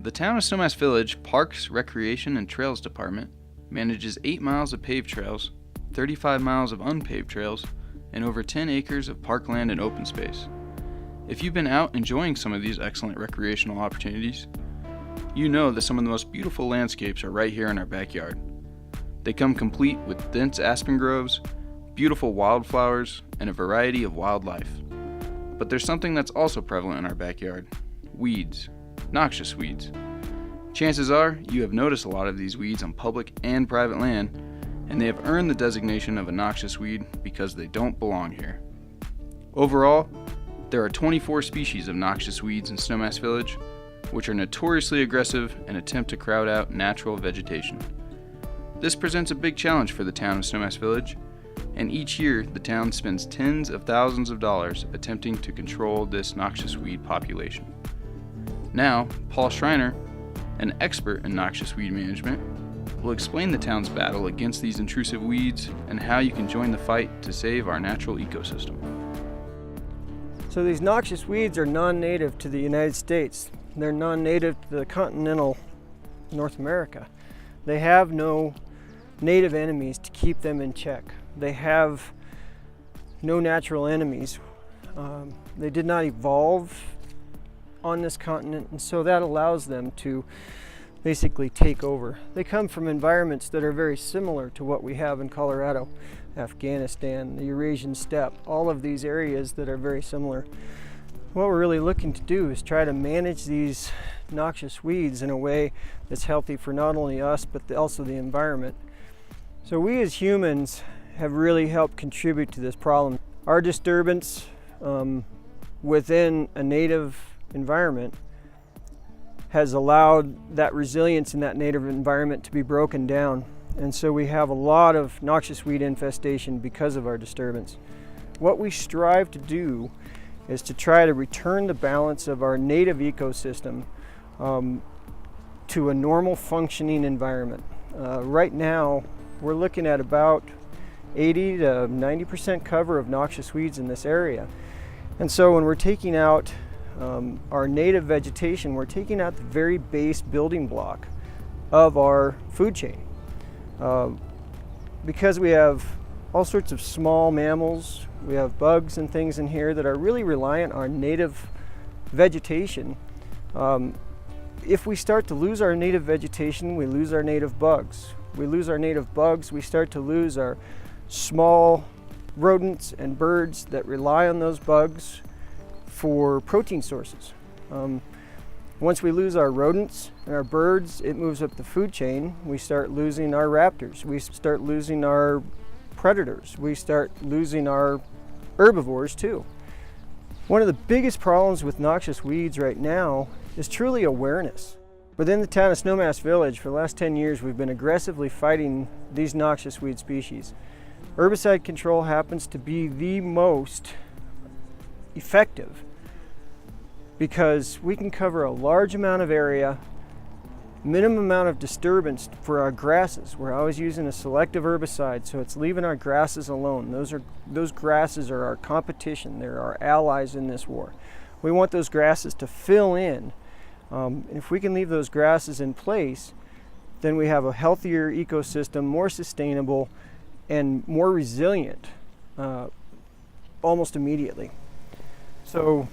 The Town of Snowmass Village Parks, Recreation, and Trails Department manages 8 miles of paved trails, 35 miles of unpaved trails, and over 10 acres of parkland and open space. If you've been out enjoying some of these excellent recreational opportunities, you know that some of the most beautiful landscapes are right here in our backyard. They come complete with dense aspen groves, beautiful wildflowers, and a variety of wildlife. But there's something that's also prevalent in our backyard: weeds. Noxious weeds. Chances are you have noticed a lot of these weeds on public and private land, and they have earned the designation of a noxious weed because they don't belong here. Overall, there are 24 species of noxious weeds in Snowmass Village, which are notoriously aggressive and attempt to crowd out natural vegetation. This presents a big challenge for the town of Snowmass Village, and each year the town spends tens of thousands of dollars attempting to control this noxious weed population. Now, Paul Schreiner, an expert in noxious weed management, will explain the town's battle against these intrusive weeds and how you can join the fight to save our natural ecosystem. So these noxious weeds are non-native to the United States. They're non-native to the continental North America. They have no native enemies to keep them in check. They have no natural enemies. They did not evolve on this continent, and so that allows them to basically take over. They come from environments that are very similar to what we have in Colorado, Afghanistan, the Eurasian steppe, all of these areas that are very similar. What we're really looking to do is try to manage these noxious weeds in a way that's healthy for not only us but also the environment. So we as humans have really helped contribute to this problem. Our disturbance within a native environment has allowed that resilience in that native environment to be broken down, and so we have a lot of noxious weed infestation because of our disturbance. What we strive to do is to try to return the balance of our native ecosystem to a normal functioning environment. Right now we're looking at about 80 to 90% cover of noxious weeds in this area, and so when we're taking out our native vegetation, we're taking out the very base building block of our food chain. Because we have all sorts of small mammals, we have bugs and things in here that are really reliant on native vegetation. If we start to lose our native vegetation, we lose our native bugs. We lose our native bugs, we start to lose our small rodents and birds that rely on those bugs for protein sources. Once we lose our rodents and our birds, it moves up the food chain. We start losing our raptors. We start losing our predators. We start losing our herbivores too. One of the biggest problems with noxious weeds right now is truly awareness. Within the town of Snowmass Village, for the last 10 years, we've been aggressively fighting these noxious weed species. Herbicide control happens to be the most effective because we can cover a large amount of area, minimum amount of disturbance for our grasses. We're always using a selective herbicide, so it's leaving our grasses alone. Those grasses are our competition. They're our allies in this war. We want those grasses to fill in. If we can leave those grasses in place, then we have a healthier ecosystem, more sustainable, and more resilient almost immediately. So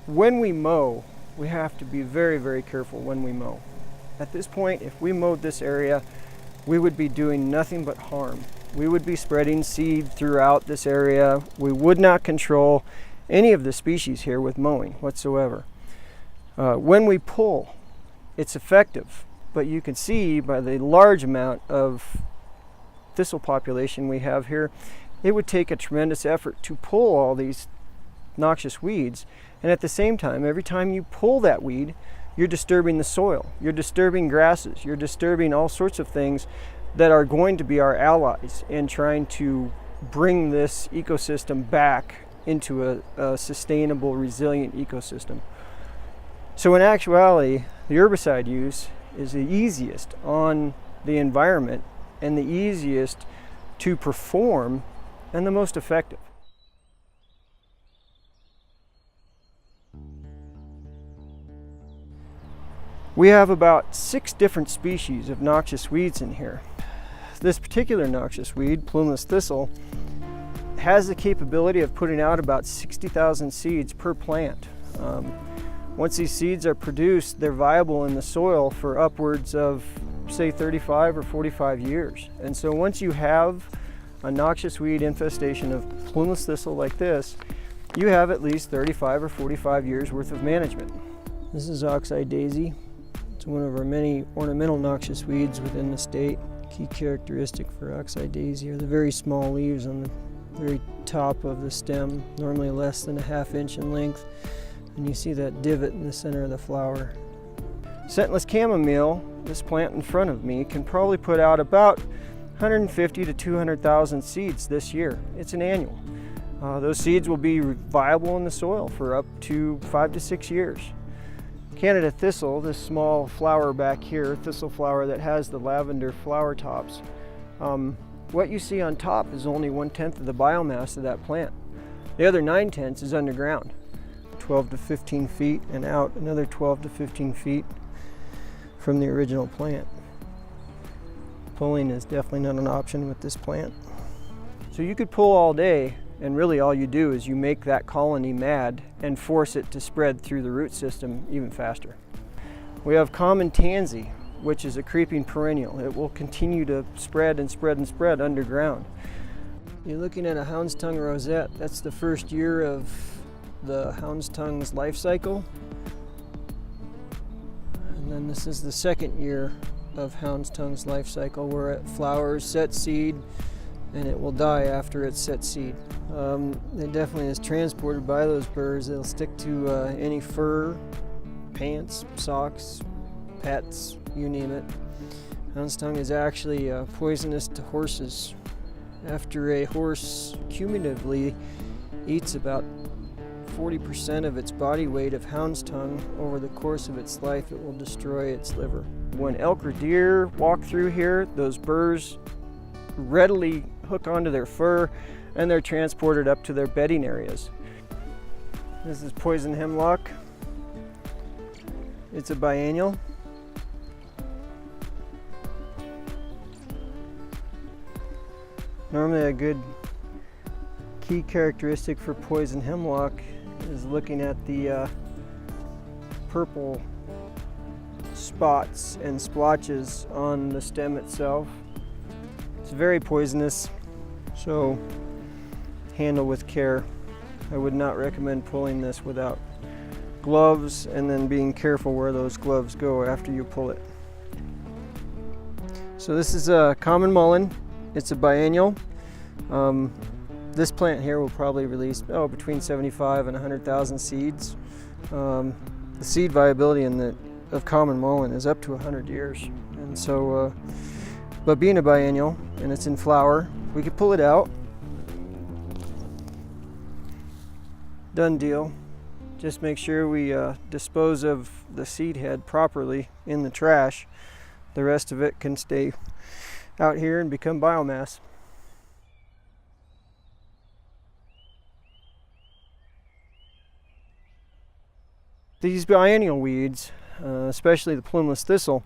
when we mow, we have to be very, very careful when we mow. At this point, if we mowed this area, we would be doing nothing but harm. We would be spreading seed throughout this area. We would not control any of the species here with mowing whatsoever. When we pull, it's effective, but you can see by the large amount of thistle population we have here, it would take a tremendous effort to pull all these noxious weeds, and at the same time, every time you pull that weed, you're disturbing the soil, you're disturbing grasses, you're disturbing all sorts of things that are going to be our allies in trying to bring this ecosystem back into a sustainable, resilient ecosystem. So in actuality, the herbicide use is the easiest on the environment and the easiest to perform and the most effective. We have about 6 different species of noxious weeds in here. This particular noxious weed, plumeless thistle, has the capability of putting out about 60,000 seeds per plant. Once these seeds are produced, they're viable in the soil for upwards of, say, 35 or 45 years. And so once you have a noxious weed infestation of plumeless thistle like this, you have at least 35 or 45 years worth of management. This is oxeye daisy. It's one of our many ornamental noxious weeds within the state. Key characteristic for oxeye daisy are the very small leaves on the very top of the stem, normally less than a ½ inch in length. And you see that divot in the center of the flower. Scentless chamomile, this plant in front of me, can probably put out about 150 to 200,000 seeds this year. It's an annual. Those seeds will be viable in the soil for up to 5 to 6 years. Canada thistle, this small flower back here, thistle flower that has the lavender flower tops, what you see on top is only 1/10 of the biomass of that plant. The other 9/10 is underground, 12 to 15 feet, and out another 12 to 15 feet from the original plant. Pulling is definitely not an option with this plant. So you could pull all day, and really all you do is you make that colony mad and force it to spread through the root system even faster. We have common tansy, which is a creeping perennial. It will continue to spread and spread and spread underground. You're looking at a hound's tongue rosette. That's the first year of the hound's tongue's life cycle. And then this is the second year of hound's tongue's life cycle, where it flowers, sets seed, and it will die after it's set seed. It definitely is transported by those birds. They'll stick to any fur, pants, socks, pets, you name it. Hound's tongue is actually poisonous to horses. After a horse cumulatively eats about 40% of its body weight of hound's tongue over the course of its life, it will destroy its liver. When elk or deer walk through here, those burrs readily hook onto their fur and they're transported up to their bedding areas. This is poison hemlock. It's a biennial. Normally a good key characteristic for poison hemlock is looking at the purple spots and splotches on the stem itself. It's very poisonous, so handle with care. I would not recommend pulling this without gloves, and then being careful where those gloves go after you pull it. So this is a common mullein. It's a biennial. This plant here will probably release between 75 and 100,000 seeds. The seed viability of common mullein is up to 100 years. And so, but being a biennial and it's in flower, we could pull it out. Done deal. Just make sure we dispose of the seed head properly in the trash. The rest of it can stay out here and become biomass. These biennial weeds, especially the plumeless thistle,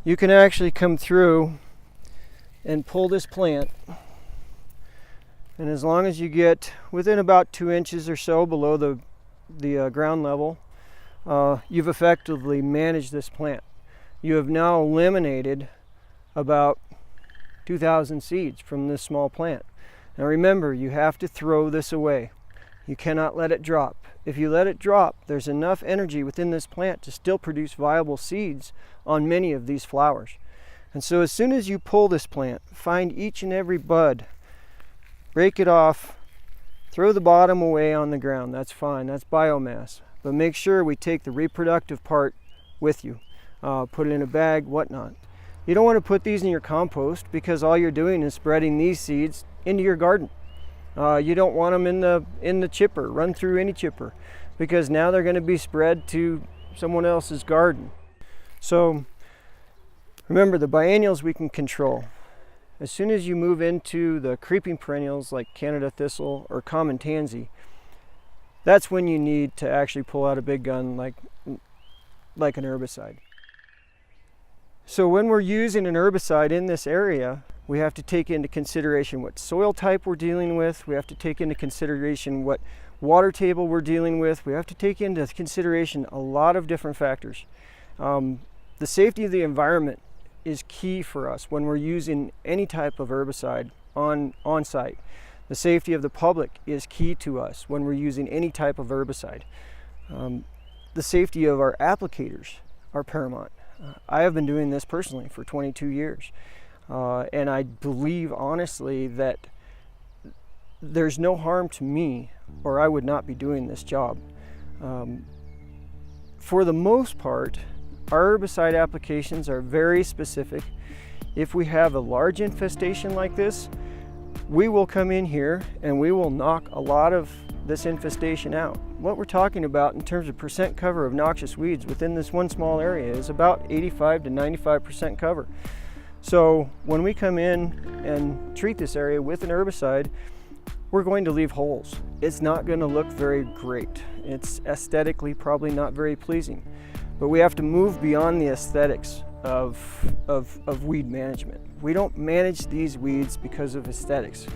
you can actually come through and pull this plant, and as long as you get within about 2 inches or so below the ground level, you've effectively managed this plant. You have now eliminated about 2,000 seeds from this small plant. Now remember, you have to throw this away. You cannot let it drop. If you let it drop, there's enough energy within this plant to still produce viable seeds on many of these flowers. And so as soon as you pull this plant, find each and every bud, break it off, throw the bottom away on the ground. That's fine, that's biomass. But make sure we take the reproductive part with you. Put it in a bag, whatnot. You don't want to put these in your compost, because all you're doing is spreading these seeds into your garden. You don't want them in the chipper, run through any chipper, because now they're going to be spread to someone else's garden. So remember, the biennials we can control. As soon as you move into the creeping perennials like Canada thistle or common tansy, that's when you need to actually pull out a big gun like like an herbicide. So when we're using an herbicide in this area, we have to take into consideration what soil type we're dealing with. We have to take into consideration what water table we're dealing with. We have to take into consideration a lot of different factors. The safety of the environment is key for us when we're using any type of herbicide on site. The safety of the public is key to us when we're using any type of herbicide. The safety of our applicators are paramount. I have been doing this personally for 22 years. And I believe honestly that there's no harm to me, or I would not be doing this job. For the most part, our herbicide applications are very specific. If we have a large infestation like this, we will come in here and we will knock a lot of this infestation out. What we're talking about in terms of percent cover of noxious weeds within this one small area is about 85 to 95% cover. So when we come in and treat this area with an herbicide, we're going to leave holes. It's not going to look very great. It's aesthetically probably not very pleasing. But we have to move beyond the aesthetics of weed management. We don't manage these weeds because of aesthetics.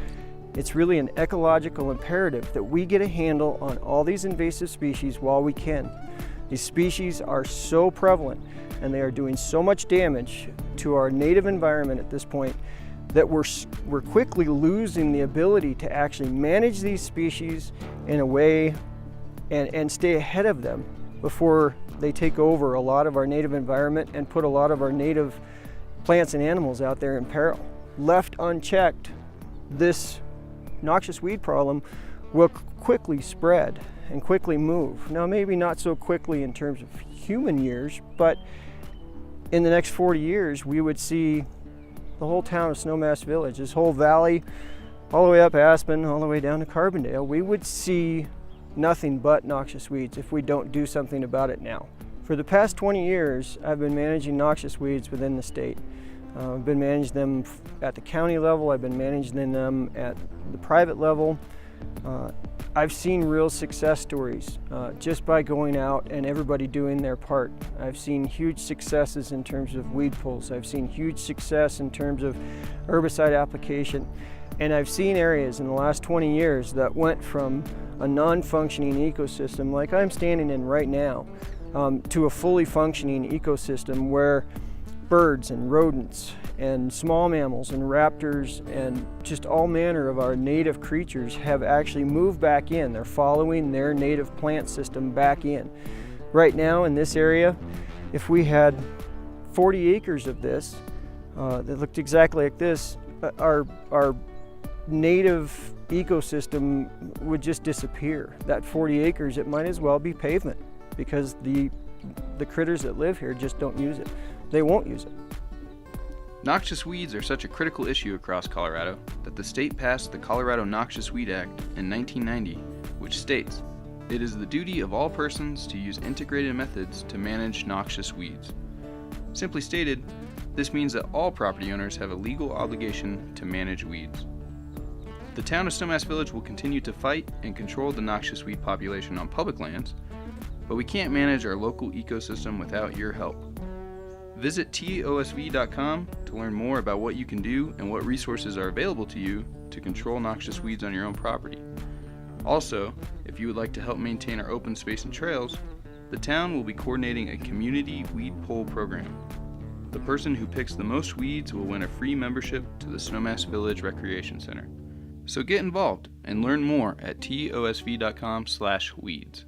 It's really an ecological imperative that we get a handle on all these invasive species while we can. These species are so prevalent and they are doing so much damage to our native environment at this point that we're quickly losing the ability to actually manage these species in a way and stay ahead of them before they take over a lot of our native environment and put a lot of our native plants and animals out there in peril. Left unchecked, this noxious weed problem will quickly spread and quickly move. Now maybe not so quickly in terms of human years, but in the next 40 years we would see the whole town of Snowmass Village, this whole valley, all the way up Aspen, all the way down to Carbondale, we would see nothing but noxious weeds if we don't do something about it now. For the past 20 years, I've been managing noxious weeds within the state. I've been managing them at the county level, I've been managing them at the private level. I've seen real success stories just by going out and everybody doing their part. I've seen huge successes in terms of weed pulls. I've seen huge success in terms of herbicide application. And I've seen areas in the last 20 years that went from a non-functioning ecosystem like I'm standing in right now to a fully functioning ecosystem where birds and rodents and small mammals and raptors and just all manner of our native creatures have actually moved back in. They're following their native plant system back in. Right now in this area, if we had 40 acres of this that looked exactly like this, our native ecosystem would just disappear. That 40 acres, it might as well be pavement because the critters that live here just don't use it. They won't use it. Noxious weeds are such a critical issue across Colorado that the state passed the Colorado Noxious Weed Act in 1990, which states, "It is the duty of all persons to use integrated methods to manage noxious weeds." Simply stated, this means that all property owners have a legal obligation to manage weeds. The town of Snowmass Village will continue to fight and control the noxious weed population on public lands, but we can't manage our local ecosystem without your help. Visit tosv.com to learn more about what you can do and what resources are available to you to control noxious weeds on your own property. Also, if you would like to help maintain our open space and trails, the town will be coordinating a community weed pull program. The person who picks the most weeds will win a free membership to the Snowmass Village Recreation Center. So get involved and learn more at tosv.com/weeds.